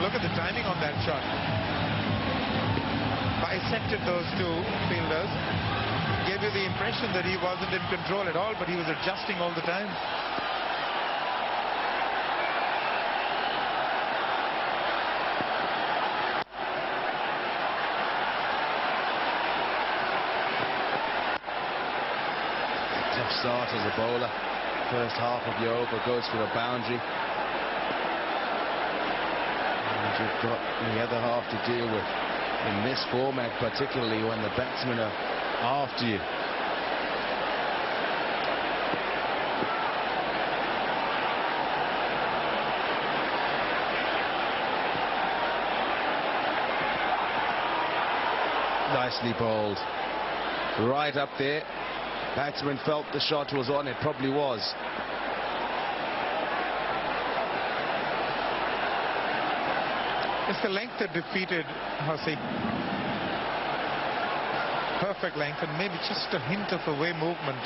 look at the timing on that shot. Bisected those two fielders. Gave you the impression that he wasn't in control at all, but he was adjusting all the time. Tough start as a bowler. First half of your over goes for a boundary. And you've got the other half to deal with in this format, particularly when the batsmen are after you. Nicely bowled. Right up there. Batsman felt the shot was on. It probably was. It's the length that defeated Hussey. Perfect length and maybe just a hint of away movement.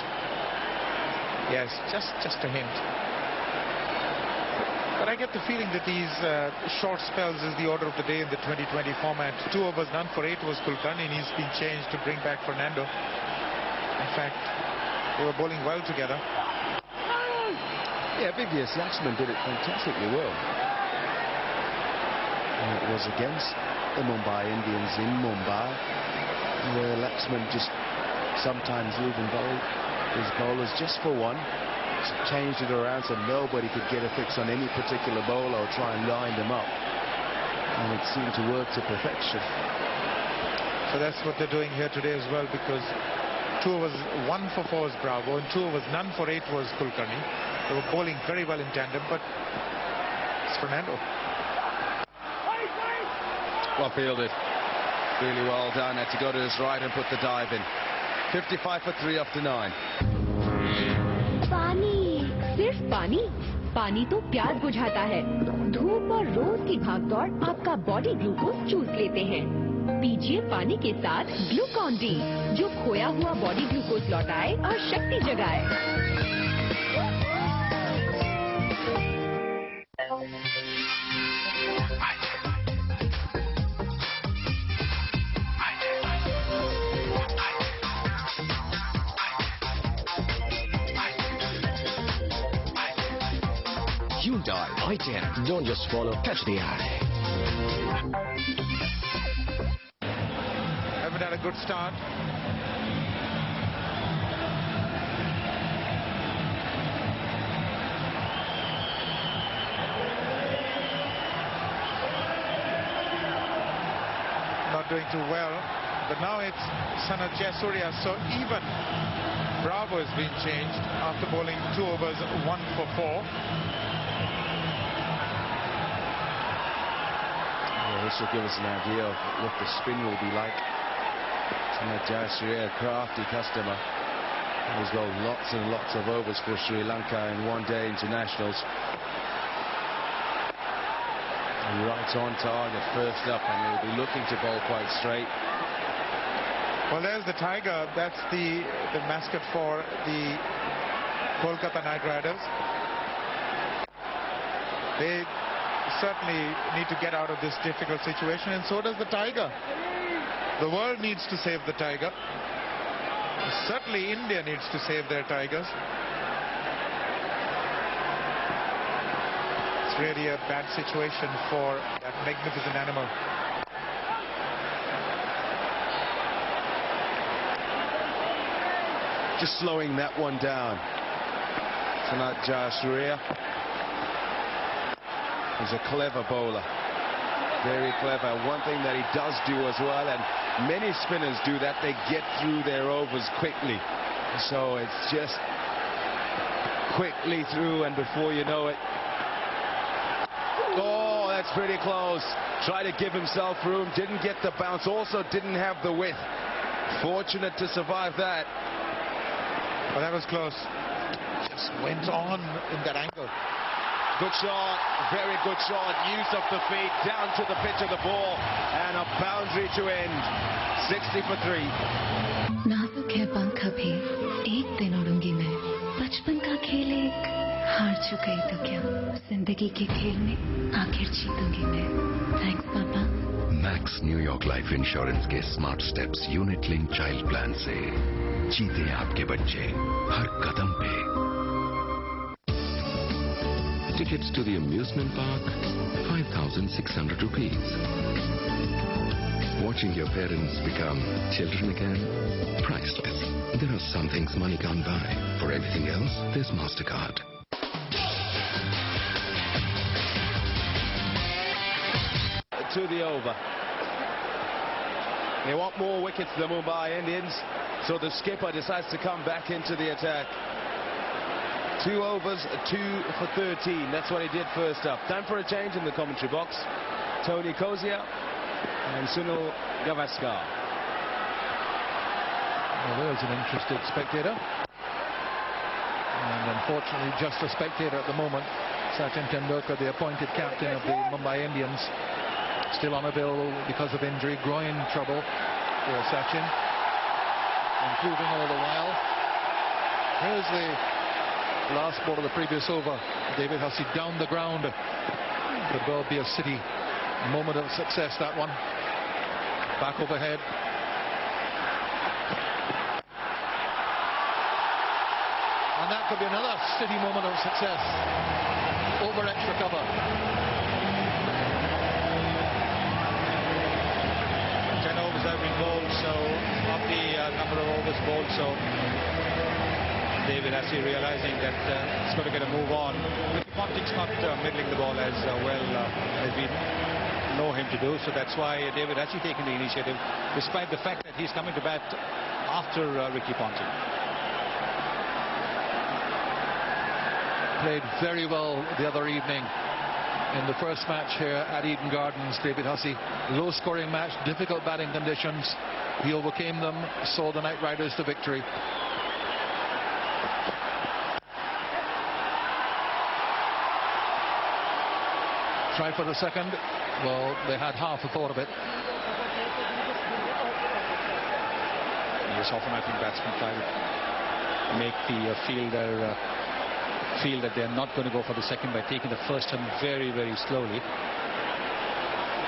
Yes, just a hint. But I get the feeling that these short spells is the order of the day in the 2020 format. 2 overs none for 8 was Kulkarni, and he's been changed to bring back Fernando. In fact, they were bowling well together. Yeah, Vivius Laxman did it fantastically well. And it was against the Mumbai Indians in Mumbai, where Laxman just sometimes even bowled his bowlers just for one. Changed it around so nobody could get a fix on any particular bowler or try and line them up. And it seemed to work to perfection. So that's what they're doing here today as well, because 2 overs 1 for 4 was Bravo and 2 overs none for 8 was Kulkarni. They were bowling very well in tandem, but it's Fernando. Well fielded. Really well done. Had to go to his right and put the dive in. 55 for 3 after 9. पानी, सिर्फ पानी। पानी तो प्यास बुझाता है। धूप और रोज की भागदौड़ आपका बॉडी ग्लूकोज चूस लेते हैं। पीजिए पानी के साथ ग्लूकॉन डी, जो खोया हुआ बॉडी ग्लूकोज लौटाए और शक्ति जगाए। Hyundai i10. Don't just follow, catch the eye. Haven't had a good start. Not doing too well, but now it's Sanat Jayasuriya, so even Bravo has been changed after bowling 2 overs 1 for 4. This will give us an idea of what the spin will be like. Sanat Jayasuriya, a crafty customer, has got lots and lots of overs for Sri Lanka in one-day internationals. Right on target, first up, and he'll be looking to bowl quite straight. Well, there's the Tiger. That's the mascot for the Kolkata Knight Riders. They certainly need to get out of this difficult situation, and so does the Tiger. The world needs to save the Tiger. Certainly India needs to save their Tigers. It's really a bad situation for that magnificent animal. Just slowing that one down. Sanat Jayasuriya is a clever bowler. Very clever. One thing that he does do as well, and many spinners do that, they get through their overs quickly. So it's just quickly through, and before you know it, oh, that's pretty close. Tried to give himself room, didn't get the bounce, also didn't have the width. Fortunate to survive that. Well, that was close. Just went on in that angle. Good shot, very good shot. Use of the feet, down to the pitch of the ball, and a boundary to end. 60 for 3. नाजुक है पंख भी, एक दिन उड़ूंगी मैं। बचपन का खेल एक हार चुकी तो क्या, जिंदगी के खेल में आखिर जीतूंगी मैं। एक्स न्यूयॉर्क लाइफ इंश्योरेंस के smart steps unit link child plan से जीते आपके बच्चे हर कदम पे। Tickets to the amusement park, 5,600 rupees. Watching your parents become children again, priceless. There are some things money can't buy. For everything else, there's MasterCard. To the over. They want more wickets, the Mumbai Indians, so the skipper decides to come back into the attack. 2 overs, 2 for 13. That's what he did first up. Time for a change in the commentary box. Tony Kozia and Sunil Gavaskar. Well, there's an interested spectator. And unfortunately, just a spectator at the moment. Sachin Tendulkar, the appointed captain of the Mumbai Indians, still on a bill because of injury, groin trouble for Sachin. Improving all the while. Here's the last ball of the previous over. David Hussey down the ground. Could well be a City moment of success, that one. Back overhead. And that could be another City moment of success. Over extra cover. 10 overs have been bowled, so of the number of overs bowled, so David Hussey realizing that he's got to get a move on. Ricky Ponting's not middling the ball as well as we know him to do, so that's why David Hussey taking the initiative, despite the fact that he's coming to bat after Ricky Ponting. Played very well the other evening in the first match here at Eden Gardens. David Hussey, low-scoring match, difficult batting conditions. He overcame them, saw the Knight Riders to victory. Try for the second. Well, they had half a thought of it. Yes, often I think batsmen try to make the fielder feel that they're not going to go for the second by taking the first one very, very slowly.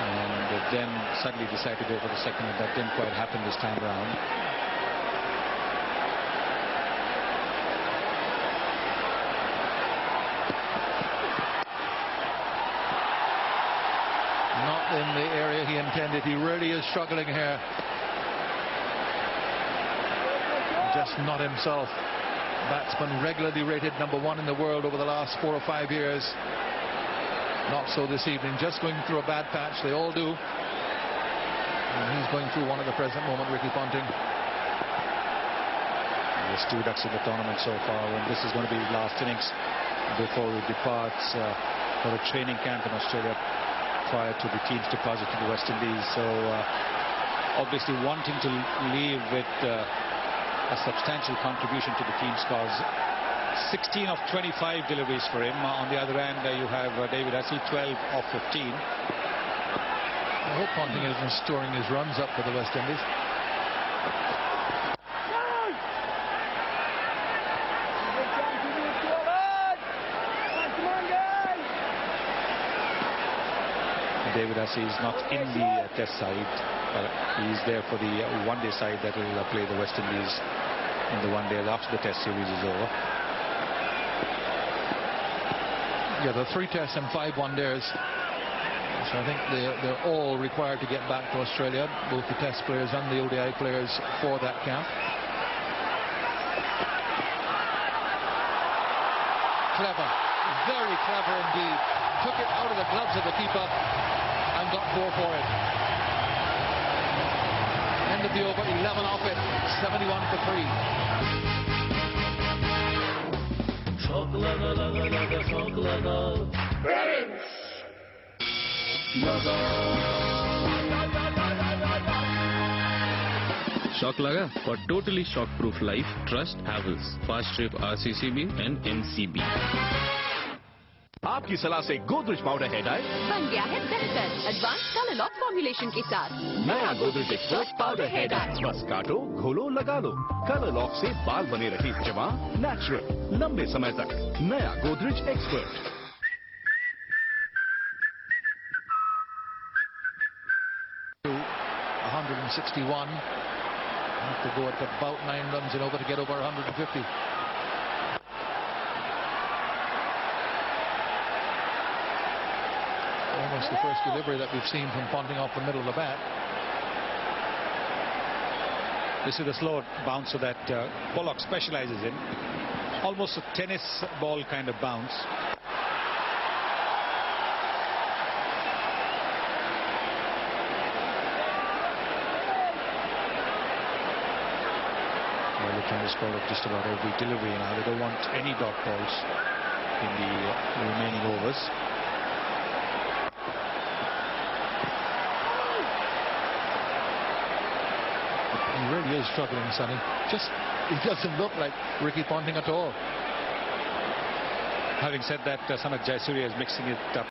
And then suddenly decide to go for the second, and that didn't quite happen this time around. In the area he intended. He really is struggling here. Just not himself. Batsman regularly rated #1 in the world over the last 4 or 5 years. Not so this evening. Just going through a bad patch. They all do. And he's going through one at the present moment, Ricky Ponting. There's 2 ducks in the tournament so far, and this is going to be his last innings before he departs for a training camp in Australia prior to the team's deposit to the West Indies. So obviously wanting to leave with a substantial contribution to the team's cause. 16 of 25 deliveries for him. On the other hand, you have David Hussey, 12 of 15. I hope Ponting isn't storing his runs up for the West Indies. David Hussey is not in the test side. He's there for the one-day side that will play the West Indies in the one day after the test series is over. Yeah, the 3 tests and 5 one-days. So I think they're all required to get back to Australia, both the test players and the ODI players for that camp. Clever, very clever indeed. Took it out of the gloves of the keeper and got 4 for it. End of the over, 11 off it, 71 for 3. Shock laga? For totally shock-proof life, trust Havells, Fast Trip RCCB and MCB. आपकी सलाह से Godrej powder head आए बन गया है बेहतर advance colour lock formulation के साथ। नया गोदरेज एक्सपर्ट पाउडर हेड आए, बस काटो, घोलो, लगा लो। कलर लॉक से बाल बने रहे जमा, नेचुरल, लंबे समय तक। नया Godrej expert. 161. Have to go at about 9 runs in over to get over 150. Almost the first delivery that we've seen from Ponting off the middle of the bat. This is the slow bouncer that Pollock specializes in. Almost a tennis ball kind of bounce. Well, they're trying to score up just about every delivery now. They don't want any dot balls in the remaining overs. He really is struggling, Sonny. He doesn't look like Ricky Ponting at all. Having said that, Sanath Jayasuriya is mixing it up